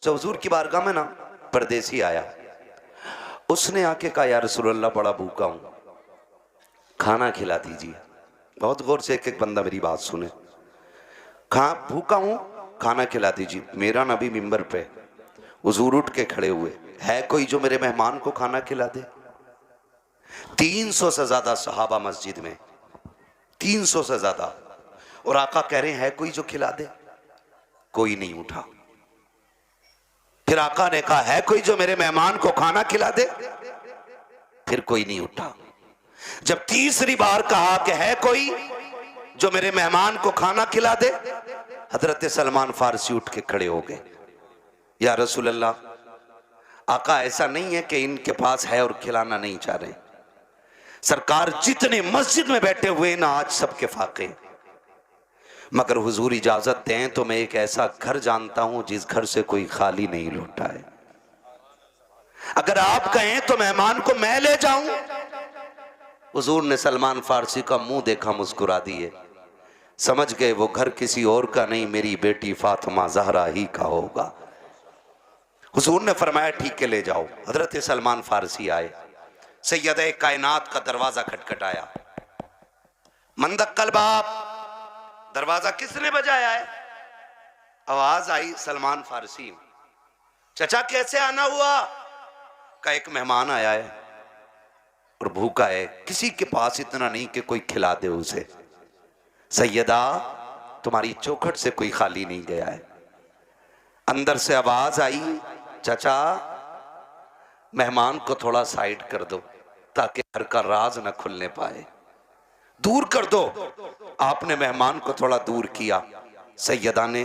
जब हुजूर की बारगाह में ना परदेसी आया, उसने आके कहा या रसूलल्लाह बड़ा भूखा हूं, खाना खिला दीजिए। बहुत गौर से एक एक बंदा मेरी बात सुने। भूखा हूं, खाना खिला दीजिए। मेरा नबी मिंबर पे, हुजूर उठ के खड़े हुए, है कोई जो मेरे मेहमान को खाना खिला दे? 300 से ज्यादा सहाबा मस्जिद में, 300 से ज्यादा, और आका कह रहे हैं है कोई जो खिला दे? कोई नहीं उठा। फिर आका ने कहा है कोई जो मेरे मेहमान को खाना खिला दे? फिर कोई नहीं उठा। जब तीसरी बार कहा कि है कोई जो मेरे मेहमान को खाना खिला दे, हजरत सलमान फारसी उठ के खड़े हो गए। या रसूल अल्लाह, आका ऐसा नहीं है कि इनके पास है और खिलाना नहीं चाह रहे। सरकार जितने मस्जिद में बैठे हुए ना आज सबके फाके, मगर हुजूर इजाजत दें तो मैं एक ऐसा घर जानता हूं जिस घर से कोई खाली नहीं लौटा है। अगर आप कहें तो मेहमान को मैं ले जाऊं। हुजूर ने सलमान फारसी का मुंह देखा, मुस्कुरा दिए, समझ गए वो घर किसी और का नहीं, मेरी बेटी फातिमा जहरा ही का होगा। हुजूर ने फरमाया ठीक है ले जाओ। हजरत सलमान फारसी आए, सैयद कायनात का दरवाजा खटखटाया। मंदक्कल बाप, दरवाजा किसने बजाया है? आवाज आई सलमान फारसी। चचा कैसे आना हुआ? का एक मेहमान आया है और भूखा है, किसी के पास इतना नहीं कि कोई खिला दे उसे। सैयदा तुम्हारी चौखट से कोई खाली नहीं गया है। अंदर से आवाज आई, चचा मेहमान को थोड़ा साइड कर दो ताकि घर का राज न खुलने पाए, दूर कर दो। आपने मेहमान को थोड़ा दूर किया। सैयदा ने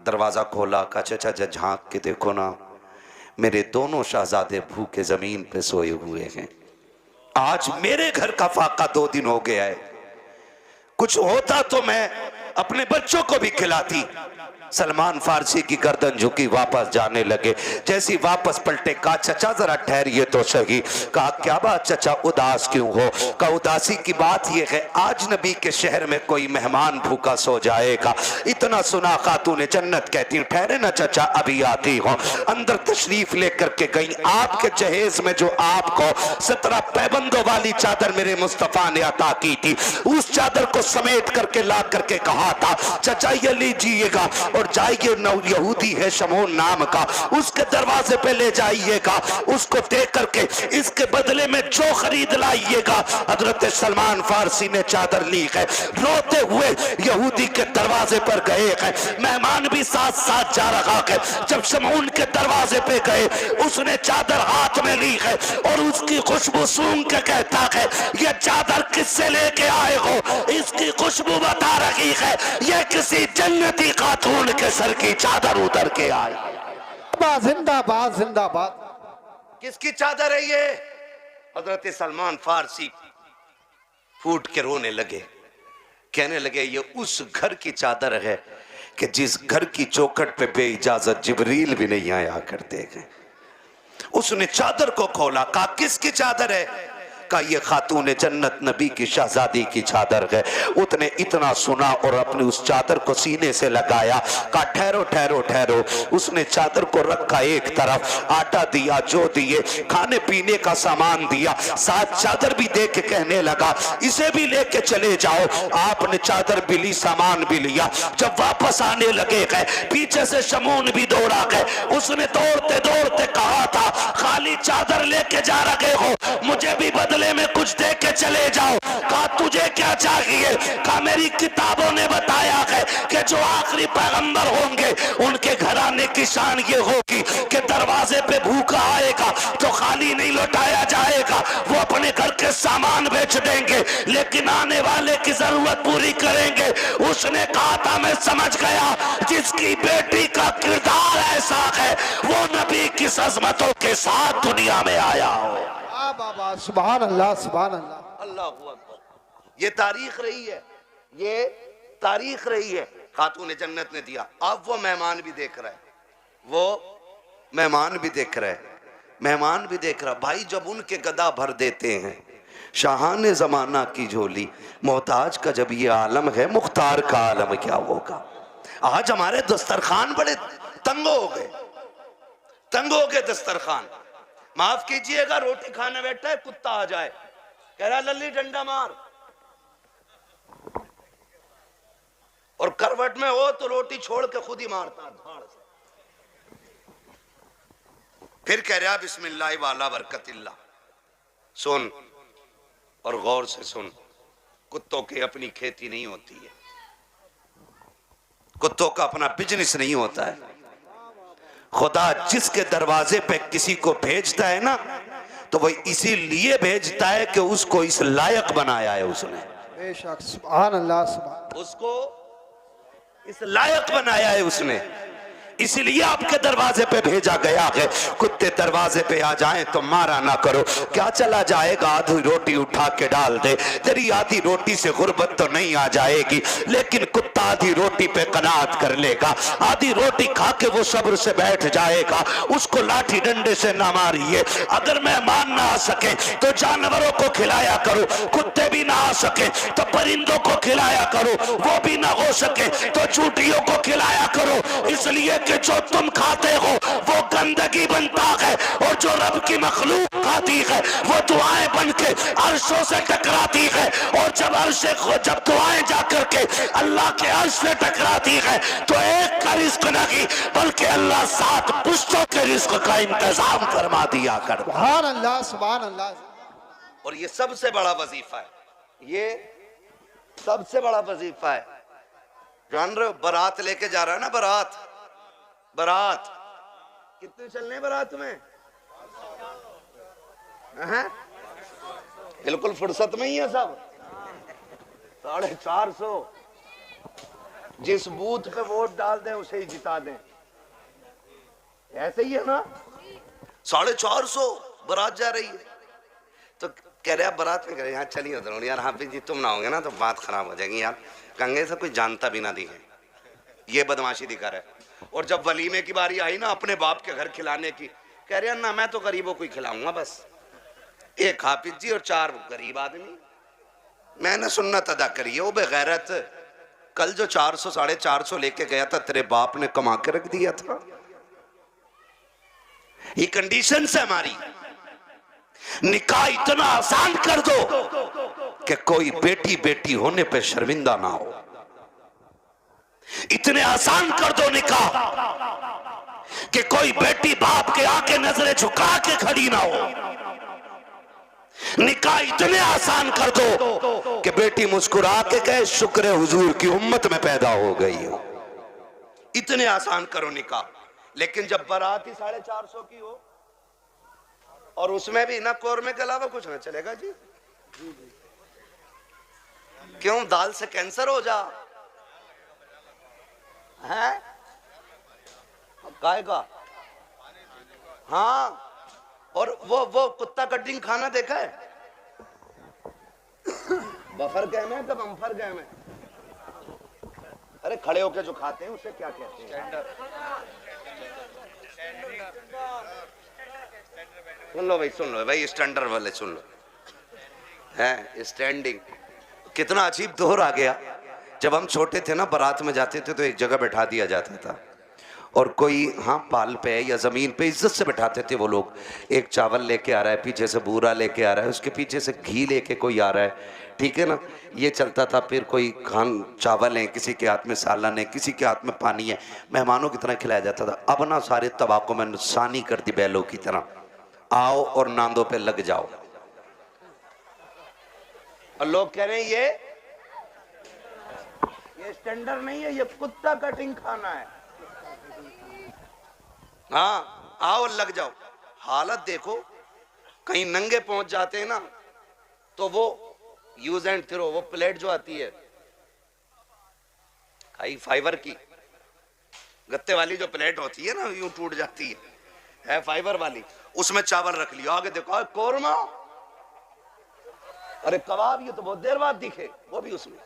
दरवाजा खोला, कहा चचा जब झांक के देखो ना, मेरे दोनों शहजादे भूखे जमीन पे सोए हुए हैं। आज मेरे घर का फाका 2 दिन हो गया है, कुछ होता तो मैं अपने बच्चों को भी खिलाती। सलमान फारसी की गर्दन झुकी, वापस जाने लगे। जैसी वापस पलटे, कहा चचा जरा ठहरिए तो सही। कहा क्या बात चचा, उदास क्यों हो? कहा उदासी की बात यह है आज नबी के शहर में कोई मेहमान भूखा सो जाएगा, इतना सुना खातून जन्नत कहती ठहरे ना चचा अभी आती हो। अंदर तशरीफ लेकर के गई। आपके जहेज में जो आपको 17 पैबंदों वाली चादर मेरे मुस्तफा ने अता की थी, उस चादर को समेट करके ला करके कहा था चचा ये लीजिएगा और जाइए, यहूदी है शमोन नाम का, उसके दरवाजे पे ले जाइएगा, उसको दे करके इसके बदले में जो खरीद लाइएगा। हजरत सलमान फारसी ने चादर ली है, रोते हुए यहूदी के दरवाजे पर गए हैं। मेहमान भी साथ साथ जा रहा है। जब शमोन के दरवाजे पे गए, उसने चादर हाथ में ली है और उसकी खुशबू सूंघ के कहता है ये चादर किससे लेके आए हो? इसकी खुशबू बता रही है ये किसी जन्नती खातून के सर की चादर उतर के आई। जिंदाबाद जिंदाबाद। किसकी चादर है ये? हजरत सलमान फारसी फूट के रोने लगे, कहने लगे ये उस घर की चादर है कि जिस घर की चौखट पे बेइजाजत जिब्रील भी नहीं आया करते हैं। उसने चादर को खोला, कहा किसकी चादर है? का ये खातून जन्नत नबी की शहजादी की चादर है। उसने इतना सुना और अपनी उस चादर को सीने से लगाया। कहा ठहरो ठहरो ठहरो। उसने चादर को रखा एक तरफ, आटा दिया, जो दिए, खाने पीने का सामान दिया, साथ चादर भी दे के कहने लगा इसे भी लेके चले जाओ। आपने चादर भी ली, सामान भी लिया। जब वापस आने लगे गए, पीछे से शमून भी दौड़ा गए। उसने दौड़ते दौड़ते कहा था खाली चादर लेके जा रहे हो, मुझे भी बदले में कुछ दे के चले जाओ। कहा तुझे क्या चाहिए? कहा मेरी किताबों ने बताया है कि जो आखिरी पैगंबर होंगे उनके घराने की शान ये होगी कि दरवाजे पे भूखा आएगा तो खाली नहीं लौटाया जाएगा, वो अपने घर के सामान बेच देंगे लेकिन आने वाले की जरूरत पूरी करेंगे। उसने कहा था मैं समझ गया जिसकी बेटी का किरदार ऐसा है वो नबी की अज़मतों के साथ दुनिया में आया हो। बाबा सुभान अल्लाह सुभान अल्लाह। अल्लाहू अकबर। ये तारीख रही है, ये तारीख रही है। खातून जन्नत ने दिया। अब वो मेहमान भी देख रहा है, वो मेहमान भी देख रहा है, मेहमान भी देख रहा। भाई जब उनके गदा भर देते हैं शाहान जमाना की झोली, मोहताज का जब ये आलम है, मुख्तार का आलम क्या होगा। आज हमारे दस्तरखान बड़े तंग हो गए। तंग हो गए दस्तरखान। माफ कीजिएगा, रोटी खाने बैठा है, कुत्ता आ जाए, कह रहा लल्ली डंडा मार, और करवट में हो तो रोटी छोड़ के खुद ही मारता धाड़ से। फिर कह रहा बिस्मिल्लाह वाला बरकतिल्ला। सुन और गौर से सुन, कुत्तों की अपनी खेती नहीं होती है, कुत्तों का अपना बिजनेस नहीं होता है। खुदा जिसके दरवाजे पे किसी को भेजता है ना, तो वो इसीलिए भेजता है कि उसको इस लायक बनाया है उसने, बेशक सुभान अल्लाह सुभान। उसको इस लायक बनाया है उसने, इसलिए आपके दरवाजे पे भेजा गया है। कुत्ते दरवाजे पे आ जाएं तो मारा ना करो, क्या चला जाएगा, आधी रोटी उठा के डाल दे, तेरी आधी रोटी से गुर्बत तो नहीं आ जाएगी, लेकिन कुत्ता आधी रोटी पे कनात कर लेगा, आधी रोटी खा के वो सब्र से बैठ जाएगा। उसको लाठी डंडे से ना मारिए। अगर मेहमान ना आ सके तो जानवरों को खिलाया करो, कुत्ते भी ना आ सके तो परिंदों को खिलाया करो, वो भी ना हो सके तो चूटियों को खिलाया करो, इसलिए कि जो तुम खाते हो वो गंदगी बनता है, और जो रब की मखलूक खाती है वो दुआएं बन के अर्शों से टकराती है, और जब दुआएं जाकर के अल्लाह के अर्श से टकराती है तो एक का रिस्क नहीं बल्कि अल्लाह 7 पुश्तों के रिस्क का इंतजाम फरमा दिया कर। सुभान अल्लाह सुभान अल्लाह। और ये सबसे बड़ा वजीफा है, ये सबसे बड़ा वजीफा है। जान रहे हो, बारात लेके जा रहा है ना, बारात, बारात कितने चलने बारात में? बिल्कुल फुर्सत में ही है सब, 450। जिस बूथ पे वोट डाल दें उसे ही जिता दें, ऐसे ही है ना। 450 बारात जा रही है, तो कह रहे बारात में, कह रहे यहाँ चलिए उधर, यार हाफिज जी तुम ना होंगे ना तो बात खराब हो जाएगी यार, कंगे से कोई जानता भी ना दिखे, ये बदमाशी दिखा रहा है। और जब वलीमे की बारी आई ना अपने बाप के घर खिलाने की, कह रहे ना मैं तो गरीबों को ही खिलाऊंगा बस, एक हाफिज जी और 4 गरीब आदमी। मैंने सुन्नत अदा करी है। वो बेगैरत, कल जो 400 450 लेके गया था तेरे बाप ने कमा के रख दिया था। ये कंडीशन है हमारी। निकाह इतना आसान कर दो कि कोई बेटी बेटी होने पे शर्मिंदा ना हो, इतने आसान कर दो निकाह कि कोई बेटी बाप के आके नजरें झुका के खड़ी ना हो। निकाह इतने आसान कर दो कि बेटी मुस्कुरा के कहे शुक्र है हुजूर की उम्मत में पैदा हो गई हो। इतने आसान करो निकाह। लेकिन जब बारात ही 450 की हो और उसमें भी ना कोरमे के अलावा कुछ ना चलेगा जी। क्यों? दाल से कैंसर हो जा है काय का? हाँ, और वो कुत्ता कटिंग खाना देखा है? बफर गैम है कब अम्फर गैम है? अरे खड़े होके जो खाते हैं उसे क्या कहते हैं? सुन लो भाई, सुन लो भाई, स्टैंडर्ड वाले सुन लो, है स्टैंडिंग। कितना अजीब दौर आ गया। जब हम छोटे थे ना, बारात में जाते थे तो एक जगह बैठा दिया जाता था, और कोई हाँ पाल पे या जमीन पे इज्जत से बैठाते थे वो लोग। एक चावल लेके आ रहा है, पीछे से बूरा लेके आ रहा है, उसके पीछे से घी लेके कोई आ रहा है, ठीक है ना, ये चलता था। फिर कोई खान चावल है, किसी के हाथ में सालन है, किसी के हाथ में पानी है, मेहमानों की तरह खिलाया जाता था। अब ना सारे तबाकों में नुकसानी कर दी बैलों की तरह, आओ और नांदों पे लग जाओ। और लोग कह रहे हैं ये स्टैंडर्ड नहीं है, ये कुत्ता कटिंग खाना है। हाँ, आओ लग जाओ। हालत देखो, कहीं नंगे पहुंच जाते हैं ना तो वो यूज एंड थ्रो, वो प्लेट जो आती है खाई फाइबर की, गत्ते वाली जो प्लेट होती है ना, यूं टूट जाती है फाइबर वाली, उसमें चावल रख लिया, आगे देखो कोरमा, अरे कबाब, ये तो बहुत देर बाद दिखे, वो भी उसमें।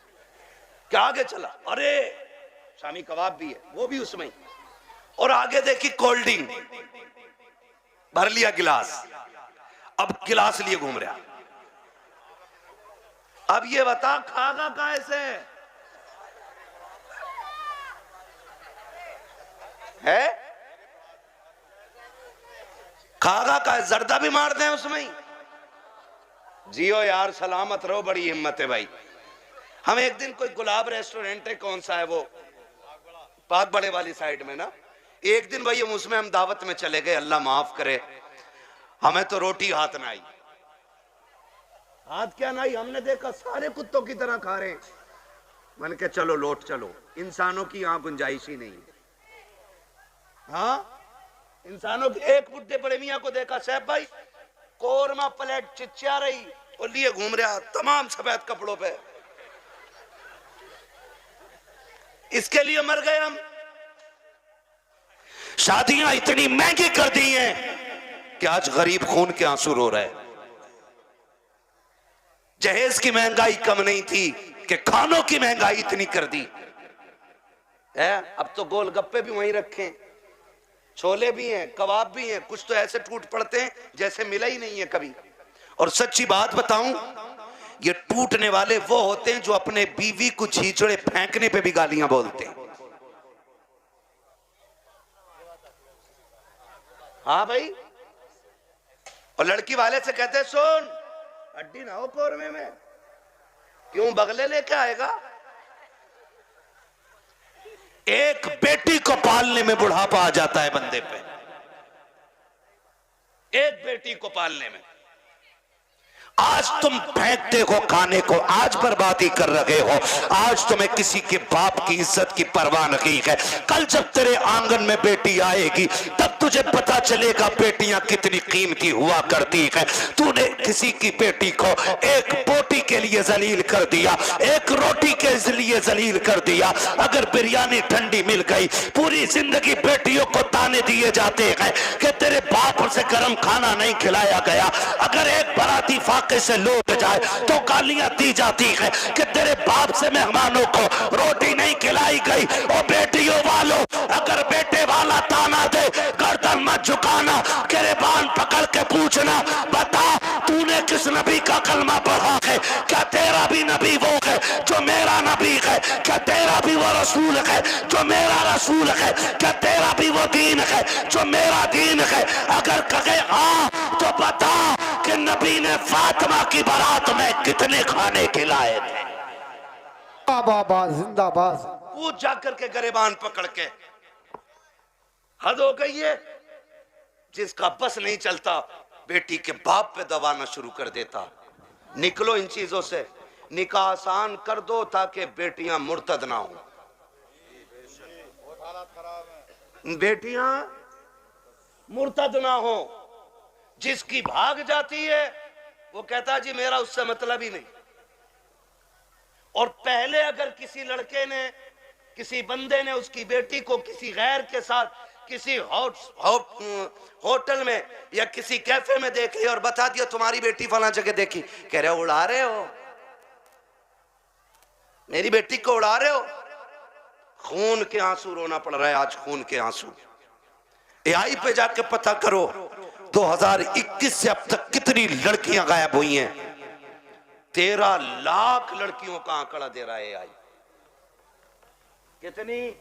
क्या आगे चला, अरे शामी कबाब भी है, वो भी उसमें। और आगे देखी कोल्ड ड्रिंक, भर लिया गिलास, अब गिलास लिए घूम रहा। अब ये बता खागा कैसे है? खागा का जर्दा भी मार दें उसमें ही। जियो यार, सलामत रहो, बड़ी हिम्मत है भाई। हम एक दिन कोई गुलाब रेस्टोरेंट है, कौन सा है वो, पाक बड़े वाली साइड में ना, एक दिन भाई हम दावत में चले गए, अल्लाह माफ करे, हमें तो रोटी हाथ में आई। हाथ क्या ना आई, हमने देखा सारे कुत्तों की तरह खा रहे हैं। मैंने कहा चलो लौट चलो, इंसानों की यहाँ गुंजाइश ही नहीं है। हाँ, इंसानों की। एक बुढ़े बड़े मियाँ को देखा, साहब भाई कोरमा प्लेट चिच्चा रही और लिए घूम रहा तमाम सफेद कपड़ों पे, इसके लिए मर गए हम। शादियां इतनी महंगी कर दी हैं कि आज गरीब खून के आंसू रो रहे हैं। जहेज की महंगाई कम नहीं थी कि खानों की महंगाई इतनी कर दी है। अब तो गोलगप्पे भी वहीं रखे, छोले भी हैं, कबाब भी हैं, कुछ तो ऐसे टूट पड़ते हैं जैसे मिला ही नहीं है कभी। और सच्ची बात बताऊं, ये टूटने वाले वो होते हैं जो अपने बीवी को छींचड़े फेंकने पे भी गालियां बोलते हैं। हाँ भाई, और लड़की वाले से कहते हैं सुन हड्डी ना हो कोरमे में, क्यों बगले लेके आएगा। एक बेटी को पालने में बुढ़ापा आ जाता है बंदे पे, एक बेटी को पालने में। आज तुम फेंकते हो खाने को, आज बर्बादी कर रहे हो, आज तुम्हें किसी के बाप की इज्जत की परवाह नहीं है। कल जब तेरे आंगन में बेटी आएगी तब तुझे पता चलेगा बेटियां कितनी कीमती हुआ करती है। तूने किसी की बेटी को एक बोटी के लिए जलील कर दिया, एक रोटी के लिए जलील कर दिया। अगर बिरयानी ठंडी मिल गई, पूरी जिंदगी बेटियों को ताने दिए जाते हैं कि तेरे बाप से गर्म खाना नहीं खिलाया गया। अगर एक बाराती फाके से लौट जाए तो गालियां दी जाती है कि तेरे बाप से मेहमानों को रोटी नहीं खिलाई गई। और बेटियों वालों, अगर बेटे वाला ताना दे गर्दन मत झुकाना, गिरबान पकड़ के पूछना, बता तूने किस नबी का कलमा पढ़ा है? क्या तेरा भी नबी वो है जो मेरा नबी है? क्या तेरा भी वो रसूल है जो मेरा रसूल है? क्या तेरा भी वो दीन है जो मेरा दीन है? अगर कहे हाँ तो बता कि नबी ने फातिमा की बारात में कितने खाने खिलाए थे। जिंदाबाद जिंदाबाद। पूछ जाकर के गरेबान पकड़ के। हद हो गई है, जिसका बस नहीं चलता बेटी के बाप पे दबाना शुरू कर देता। निकलो इन चीजों से, निकाह आसान कर दो ताकि बेटियां मुर्तद ना हो। बेटियां मुर्तद ना हो। जिसकी भाग जाती है वो कहता जी मेरा उससे मतलब ही नहीं। और पहले अगर किसी लड़के ने, किसी बंदे ने उसकी बेटी को किसी गैर के साथ किसी होटल में या किसी कैफे में देख लिया और बता दिया तुम्हारी बेटी फला जगह देखी, कह रहे हो उड़ा रहे हो, मेरी बेटी को उड़ा रहे हो। खून के आंसू रोना पड़ रहा है आज, खून के आंसू। एआई पे जाके पता करो 2021 से अब तक कितनी लड़कियां गायब हुई हैं। 13 लाख लड़कियों का आंकड़ा दे रहा है एआई। कितनी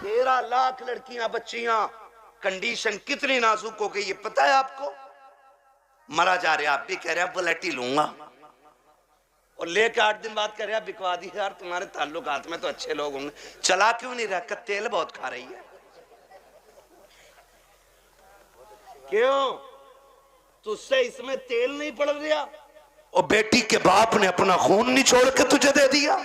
13 लाख लड़कियां, बच्चियां। कंडीशन कितनी नाजुक हो गई है पता है आपको? मरा जा रहे, आप भी कह रहे हैं बुलेट ही लूंगा, और लेके 8 दिन बाद कह रहे हैं बिकवा दी यार, तुम्हारे ताल्लुकात में तो अच्छे लोग होंगे, चला क्यों नहीं रहा? तेल बहुत खा रही है। क्यों? तुझसे इसमें तेल नहीं पड़ रहा? और बेटी के बाप ने अपना खून नहीं छोड़ के तुझे दे दिया।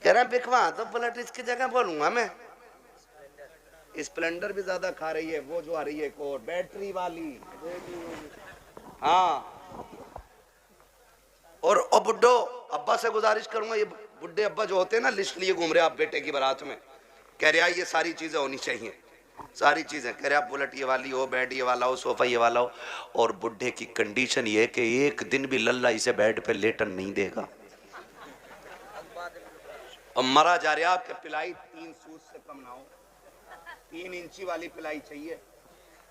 कह रहा बिकवा तो बुलेट इसकी जगह बोलूंगा मैं। स्प्लेंडर भी ज्यादा खा रही है, वो जो आ रही है एक और बैटरी वाली। हाँ, और बुड्ढो अब्बा से गुजारिश करूंगा, ये बुड्ढे अब्बा जो होते हैं ना, लिस्ट लिए घूम रहे आप बेटे की बारात में, कह रहे ये सारी चीजें होनी चाहिए, सारी चीजें। कह रहे आप बुलेट ये वाली हो, बेड ये वाला हो, सोफा ये वाला हो। और बुड्ढे की कंडीशन ये है कि एक दिन भी लल्ला इसे बेड पे लेटन नहीं देगा। और मरा जा रहा आपके पिलाई 3 सूत से कम ना हो, 3 इंची वाली पिलाई चाहिए।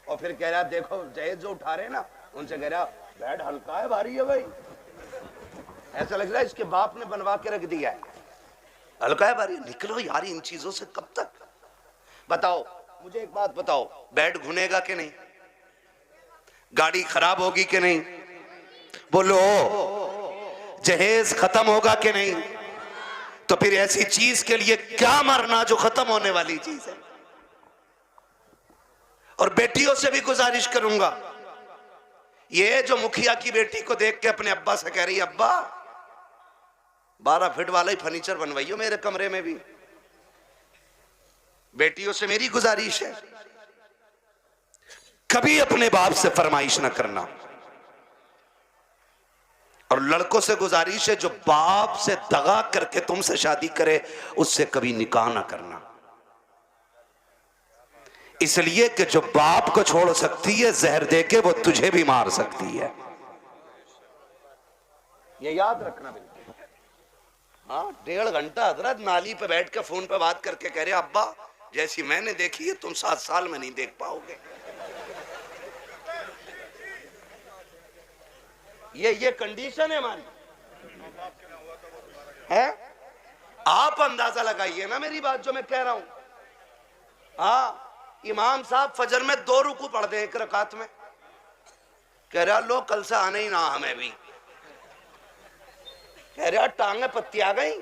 और फिर कह रहा देखो जहेज जो उठा रहे ना, उनसे कह रहा बेड हल्का है भारी है भाई, ऐसा लग रहा है इसके बाप ने बनवा के रख दिया है। हल्का है बारी, निकलो यार इन चीजों से कब तक। बताओ मुझे एक बात बताओ, बेड घुनेगा कि नहीं, गाड़ी खराब होगी कि नहीं, बोलो, जहेज खत्म होगा कि नहीं, तो फिर ऐसी चीज के लिए क्या मरना जो खत्म होने वाली चीज है। और बेटियों से भी गुजारिश करूंगा, ये जो मुखिया की बेटी को देख के अपने अब्बा से कह रही है, अब्बा 12 फीट वाला ही फर्नीचर बनवाइयो मेरे कमरे में भी, बेटियों से मेरी गुजारिश है, कभी अपने बाप से फरमाइश ना करना। और लड़कों से गुजारिश है, जो बाप से दगा करके तुमसे शादी करे उससे कभी निकाह ना करना, इसलिए कि जो बाप को छोड़ सकती है जहर देके वो तुझे भी मार सकती है, ये याद रखना बिल्कुल। हाँ 1.5 घंटा हजरत नाली पे बैठ के फोन पे बात करके कह रहे अब्बा जैसी मैंने देखी है तुम 7 साल में नहीं देख पाओगे। ये कंडीशन है हमारी है। आप अंदाजा लगाइए ना मेरी बात जो मैं कह रहा हूं। हाँ इमाम साहब फजर में 2 रुकू पढ़ दे 1 रकात में, कह रहा लो कल से आने ही ना हमें भी, कह रहा टांगे पत्ती आ गई,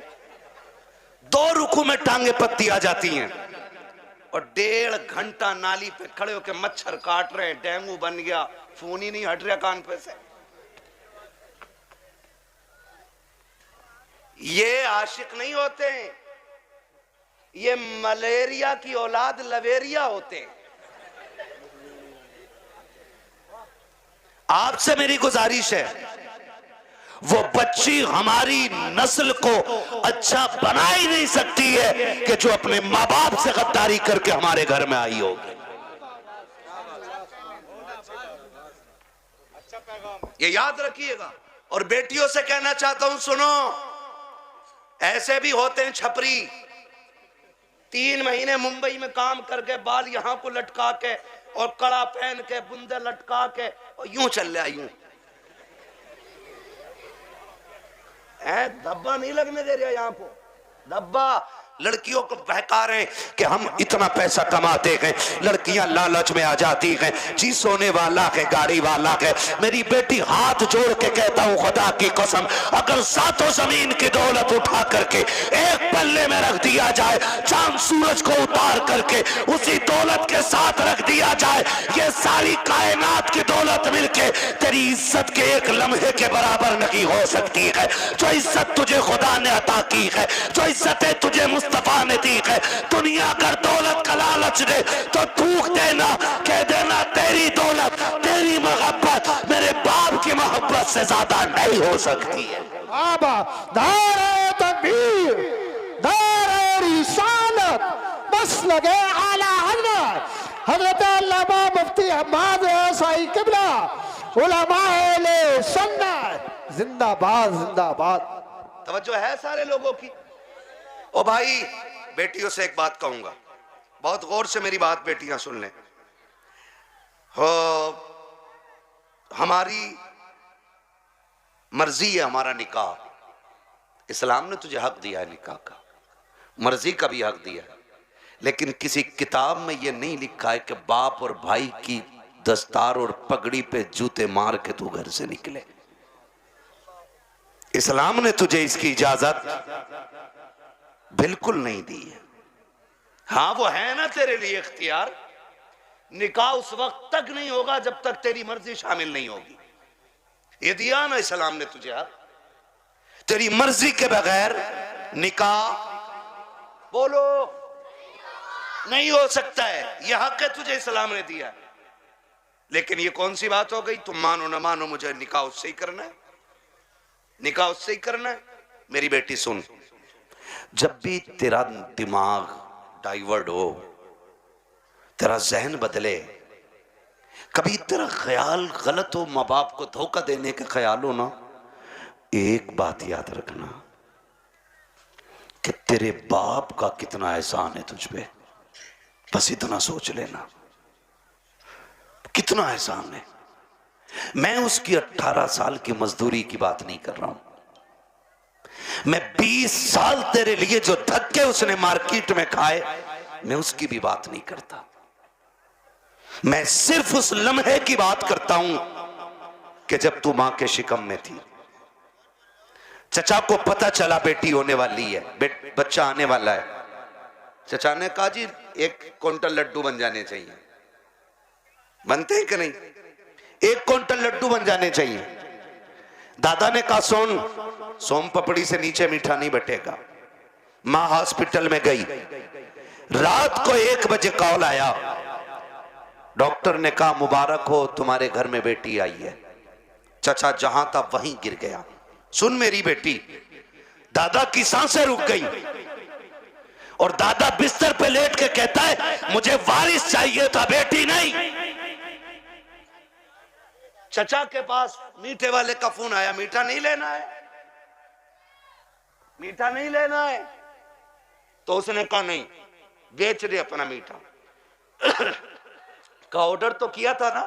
2 रुकू में टांगे पत्ती आ जाती हैं। और 1.5 घंटा नाली पे खड़े होकर मच्छर काट रहे हैं, डेंगू बन गया, फोन ही नहीं हट रहा कान पे से। ये आशिक नहीं होते, ये मलेरिया की औलाद लवेरिया होते हैं। आपसे मेरी गुजारिश है, वो बच्ची हमारी नस्ल को अच्छा बना ही नहीं सकती है कि जो अपने माँ बाप से गद्दारी करके हमारे घर में आई होगी। ये याद रखिएगा। और बेटियों से कहना चाहता हूं सुनो, ऐसे भी होते हैं छपरी, 3 महीने मुंबई में काम करके बाल यहां को लटका के और कड़ा पहन के बुंदे लटका के और यूं चल रहा यूं, धब्बा नहीं लगने दे रहा यहां को, धब्बा लड़कियों को बहका रहे हैं कि हम इतना पैसा कमाते हैं, लड़कियां लालच में आ जाती हैं, जी सोने वाला है गाड़ी वाला है। मेरी बेटी हाथ जोड़ के कहता हूं खुदा की कसम, अगर 7 जमीन की दौलत उठा करके एक पल्ले में रख दिया जाए, चांद सूरज को उतार करके उसी दौलत के साथ रख दिया जाए, ये सारी कायनात की दौलत मिलके तेरी इज्जत के एक लम्हे के बराबर नहीं हो सकती है। जो इज्जत तुझे खुदा ने अता की है, जो इज्जतें तुझे मुस्तफा ने दी है, दुनिया अगर दौलत का लालच दे तो थूक देना, कह देना तेरी दौलत तेरी मोहब्बत मेरे बाप की मोहब्बत से ज्यादा नहीं हो सकती है। बाबा दारे तकबीर, दारे रिसालत, बस लगे आला हजरत हजरत अल्लामा मुफ्ती अहमद साई किबला उलमाए सुन्नत जिंदाबाद जिंदाबाद। तवज्जो है सारे लोगों की। ओ भाई बेटियों से एक बात कहूंगा, बहुत गौर से मेरी बात बेटियां सुन लें। हो हमारी मर्जी है हमारा निकाह, इस्लाम ने तुझे हक दिया है निकाह का, मर्जी का भी हक दिया है, लेकिन किसी किताब में यह नहीं लिखा है कि बाप और भाई की दस्तार और पगड़ी पे जूते मार के तू घर से निकले। इस्लाम ने तुझे इसकी इजाजत बिल्कुल नहीं दी है। हाँ वो है ना तेरे लिए इख्तियार, निकाह उस वक्त तक नहीं होगा जब तक तेरी मर्जी शामिल नहीं होगी, ये दिया ना इस्लाम ने तुझे हक। तेरी मर्जी के बगैर निकाह बोलो नहीं हो सकता है, यह हक है तुझे इस्लाम ने दिया। लेकिन ये कौन सी बात हो गई, तुम मानो ना मानो मुझे निकाह उससे ही करना है, निकाह उससे ही करना है। मेरी बेटी सुन, जब भी तेरा दिमाग डाइवर्ट हो, तेरा जहन बदले, कभी तेरा ख्याल गलत हो, माँ बाप को धोखा देने का ख्याल हो ना, एक बात याद रखना कि तेरे बाप का कितना एहसान है तुझ पे, बस इतना सोच लेना कितना एहसान है। मैं उसकी 18 साल की मजदूरी की बात नहीं कर रहा हूं, मैं 20 साल तेरे लिए जो धक्के उसने मार्केट में खाए, मैं उसकी भी बात नहीं करता। मैं सिर्फ उस लम्हे की बात करता हूं कि जब तू मां के शिकम में थी। चचा को पता चला बेटी होने वाली है, बच्चा आने वाला है। चचा ने कहा जी 1 क्विंटल लड्डू बन जाने चाहिए। बनते हैं कि नहीं? 1 क्विंटल लड्डू बन जाने चाहिए। दादा ने कहा सोम पपड़ी से नीचे मीठा नहीं बटेगा। मां हॉस्पिटल में गई। रात को 1 बजे कॉल आया, डॉक्टर ने कहा मुबारक हो, तुम्हारे घर में बेटी आई है। चचा जहां था वहीं गिर गया। सुन मेरी बेटी, दादा की सांसें रुक गई और दादा बिस्तर पे लेट के कहता है मुझे वारिस चाहिए था, बेटी नहीं। चचा के पास मीठे वाले का फोन आया, मीठा नहीं लेना है, मीठा नहीं लेना है। तो उसने कहा नहीं, बेच दे अपना मीठा। का ऑर्डर तो किया था ना?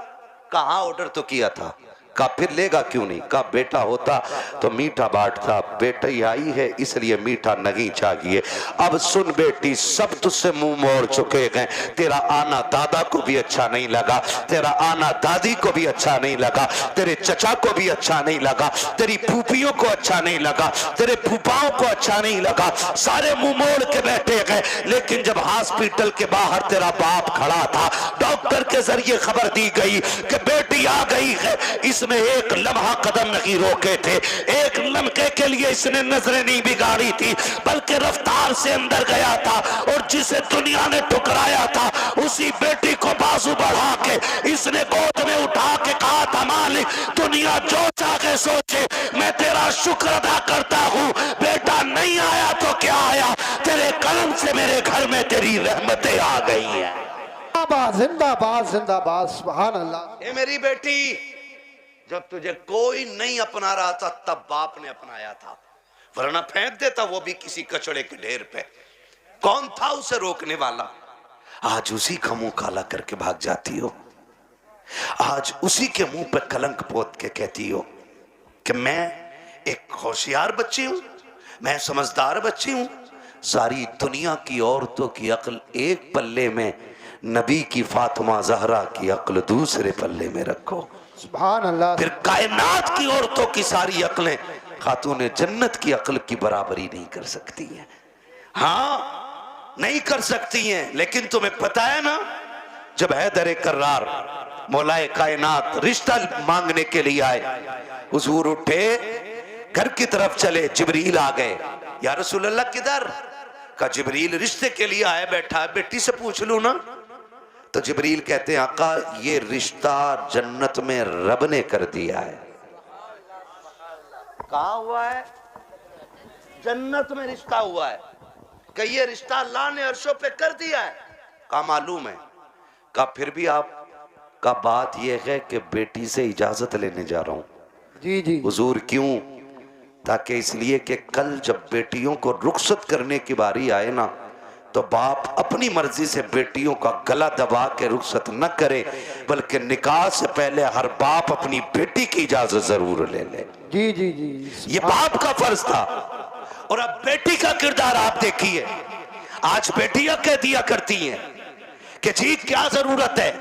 कहा ऑर्डर तो किया था। का फिर लेगा क्यों नहीं? का बेटा होता तो मीठा बांटता, बेटी आई है इसलिए मीठा नहीं चाहिए। अब सुन बेटी, सब तुझसे मुंह मोड़ चुके हैं। तेरा आना दादा को भी अच्छा नहीं लगा, तेरा आना दादी को भी अच्छा नहीं लगा, तेरे चचा को भी अच्छा नहीं लगा, तेरी फूफियों को अच्छा नहीं लगा, तेरे फूफाओं को अच्छा नहीं लगा। सारे मुंह मोड़ के बैठे गए। लेकिन जब हॉस्पिटल के बाहर तेरा बाप खड़ा था, डॉक्टर के जरिए खबर दी गई कि बेटी आ गई है, इसमें एक लम्हा कदम नहीं रोके थे, एक लम्हे के लिए इसने नजरें नहीं बिगाड़ी थी, बल्कि रफ्तार से अंदर गया था और जिसे दुनिया ने ठुकराया था उसी बेटी को बाजू बढ़ा के इसने गोद में उठा के कहा था मालिक दुनिया जो चाहे सोचे, मैं तेरा शुक्र अदा करता हूँ। बेटा नहीं आया तो क्या आया, तेरे कलम से मेरे घर में तेरी रहमतें आ गई है। जिंदाबाद जिंदाबाद, सुभान अल्लाह। ये मेरी बेटी, जब तुझे कोई नहीं अपना रहा था तब बाप ने अपनाया था, वरना फेंक देता वो भी किसी कचड़े के ढेर पे। कौन था उसे रोकने वाला? आज उसी का मुंह काला करके भाग जाती हो, आज उसी के मुंह पे कलंक पोत के कहती हो कि मैं एक होशियार बच्ची हूं, मैं समझदार बच्ची हूं। सारी दुनिया की औरतों की अक्ल एक पल्ले में, नबी की फातिमा जहरा की अक्ल दूसरे पल्ले में रखो। सुभान अल्लाह। फिर कायनात की औरतों की सारी अक्लें खातून जन्नत की अक्ल की बराबरी नहीं कर सकती हैं। हाँ नहीं कर सकती हैं, लेकिन तुम्हें पता है ना, जब हैदर कर्रार मौलाए कायनात रिश्ता मांगने के लिए आए, हुजूर उठे घर की तरफ चले, जिब्रील आ गए। या रसूल अल्लाह किधर? का जिब्रील रिश्ते के लिए आया बैठा है, बेटी से पूछ लूं ना। तो जिब्रील कहते हैं आका ये रिश्ता जन्नत में रब ने कर दिया है। कहा हुआ है? जन्नत में रिश्ता हुआ है। कि ये रिश्ता अल्लाह ने अर्शों पे कर दिया है। कहा मालूम है। कहा फिर भी आप का बात यह है कि बेटी से इजाजत लेने जा रहा हूं। जी जी हुजूर क्यों? ताकि इसलिए कि कल जब बेटियों को रुखसत करने की बारी आए ना, तो बाप अपनी मर्जी से बेटियों का गला दबा के रुखसत न करे, बल्कि निकाह से पहले हर बाप अपनी बेटी की इजाजत जरूर ले ले। जी जी जी, ये बाप का फर्ज था। और अब बेटी का किरदार आप देखिए। आज बेटियां कह दिया करती हैं कि जी क्या जरूरत है,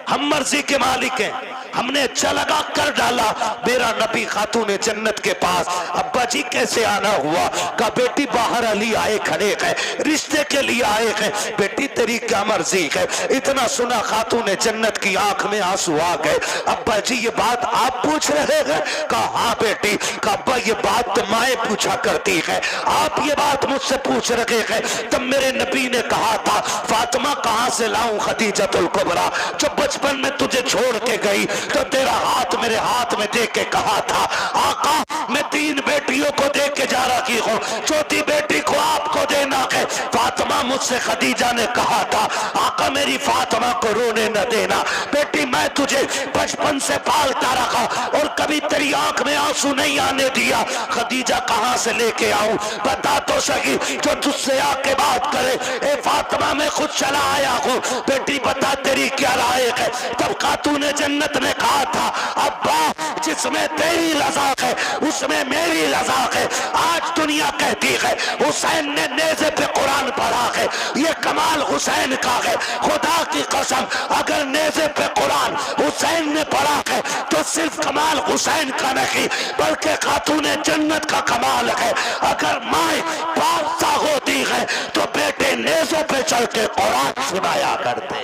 हम मर्जी के मालिक हैं, हमने अच्छा लगा कर डाला मेरा नबी खातून जन्नत के पास। अब्बा जी कैसे आना हुआ? का बेटी बाहर अली आए खड़े हैं, रिश्ते के लिए आए हैं। बेटी तेरी क्या मर्जी है? इतना सुना खातून जन्नत की आंख में आंसू आ गए। अब्बा जी ये बात आप पूछ रहे हैं? कहा हाँ बेटी। का अब्बा ये बात तो माए पूछा करती है, आप ये बात मुझसे पूछ रहे हैं। तब मेरे नबी ने कहा था फातिमा कहां से लाऊं खदीजतुल कुबरा, जो बचपन में तुझे छोड़ के गई तो तेरा हाथ मेरे हाथ में दे के कहा था आका मैं 3 बेटियों को दे के जा रही हूँ, चौथी बेटी को आपको देना है। फातिमा मुझसे खदीजा ने कहा था आका मेरी फातिमा को रोने न देना। बेटी मैं तुझे बचपन से पालता रहा और कभी तेरी आंख में आंसू नहीं आने दिया। खदीजा कहां से लेके आऊं? बता तो सही, जो तुझसे आके बात करे। ए फातिमा मैं खुद चला आया हूँ, बेटी बता तेरी क्या राय है? तब खातून जन्नत ने कहा था अब्बा जिसमें तेरी रजा है उसमें मेरी रजा है। आज दुनिया कहती है हुसैन ने नेज़े पे कुरान पढ़ा है, ये कमाल हुसैन का है। खुदा की कसम अगर नेज़े पे कुरान हुसैन ने पढ़ा है तो सिर्फ कमाल हुसैन का नहीं बल्कि खातूने जन्नत का कमाल है। अगर माए बादशाह होती है तो बेटे नेज़ों पे चल के कुरान सुनाया करते।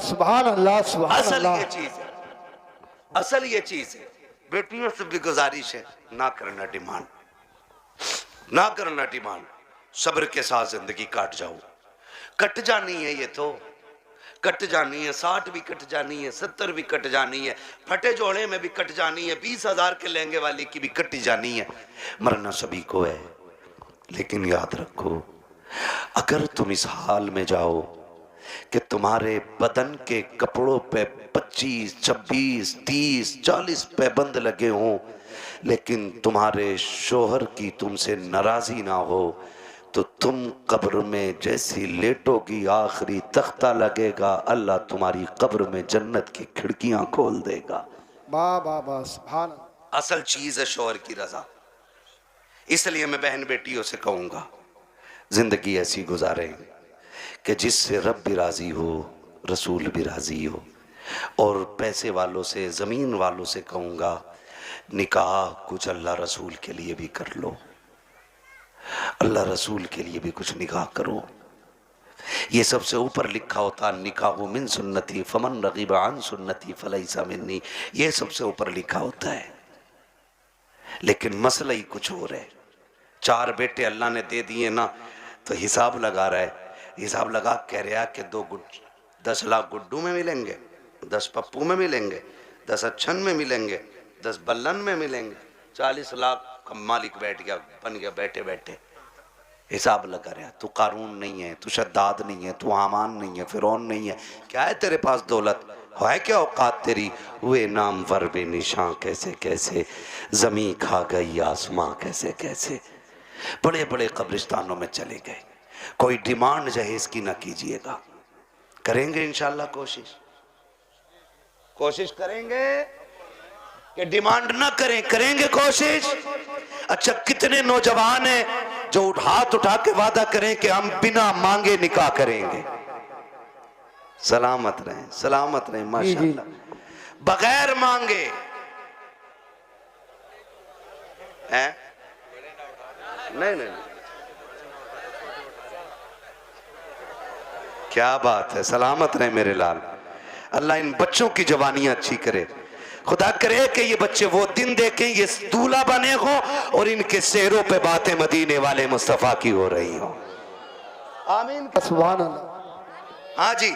सुभान अल्लाह सुभान असल अल्लाह। ये चीज है, असल ये चीज है। बेटियों से भी गुजारिश है, ना करना डिमांड, ना करना डिमांड। सब्र के साथ जिंदगी काट जाओ, कट जानी है ये तो, कट जानी है। 60 भी कट जानी है, 70 भी कट जानी है, फटे जोड़े में भी कट जानी है, 20,000 के लहंगे वाली की भी कटी जानी है। मरना सभी को है, लेकिन याद रखो अगर तुम इस हाल में जाओ कि तुम्हारे बदन के कपड़ों पे 25, 26, 30, 40 पैबंद लगे हों, लेकिन तुम्हारे शोहर की तुमसे नाराजी ना हो, तो तुम कब्र में जैसी लेटोगी आखिरी तख्ता लगेगा, अल्लाह तुम्हारी कब्र में जन्नत की खिड़कियां खोल देगा। वाह वाह वाह सुभान। असल चीज है शोहर की रजा। इसलिए मैं बहन बेटियों से कहूंगा जिंदगी ऐसी गुजारें कि जिससे रब भी राजी हो, रसूल भी राजी हो। और पैसे वालों से, ज़मीन वालों से कहूँगा निकाह कुछ अल्लाह रसूल के लिए भी कर लो, अल्लाह रसूल के लिए भी कुछ निकाह करो। ये सबसे ऊपर लिखा होता निकाह मिन सुन्नती फमन रगीब अन सुन्नती फलैसा मिन्नी, ये सबसे ऊपर लिखा होता है। लेकिन मसला ही कुछ और है। 4 बेटे अल्लाह ने दे दिए ना, तो हिसाब लगा रहा है, हिसाब लगा कह रहा कि 10 लाख गुड्डू में मिलेंगे, 10 पप्पू में मिलेंगे, 10 अच्छन में मिलेंगे, 10 बल्लन में मिलेंगे, 40 लाख का मालिक बैठ गया, बन गया बैठे बैठे। हिसाब लगा रहा, तू कारून नहीं है, तू शद्दाद नहीं है, तू हामान नहीं है, फिरौन नहीं है, क्या है तेरे पास दौलत है, क्या औकात तेरी? हुए नाम वर बेनिशां कैसे कैसे, जमी खा गई आसमां कैसे कैसे। बड़े बड़े कब्रिस्तानों में चले गए। कोई डिमांड जहेज की ना कीजिएगा, करेंगे इंशाल्लाह कोशिश, कोशिश करेंगे कि डिमांड ना करें, करेंगे कोशिश। अच्छा कितने नौजवान हैं जो हाथ उठा के वादा करें कि हम बिना मांगे निकाह करेंगे। सलामत रहें, सलामत रहें माशाअल्लाह, बगैर मांगे हैं? नहीं नहीं, क्या बात है, सलामत रहे मेरे लाल। अल्लाह इन बच्चों की जवानियां अच्छी करे। खुदा करे कि ये बच्चे वो दिन देखें ये दूल्हा बने हो और इनके चेहरों पे बातें मदीने वाले मुस्तफा की हो रही हो। आमीन। सुभान अल्लाह। हाँ जी।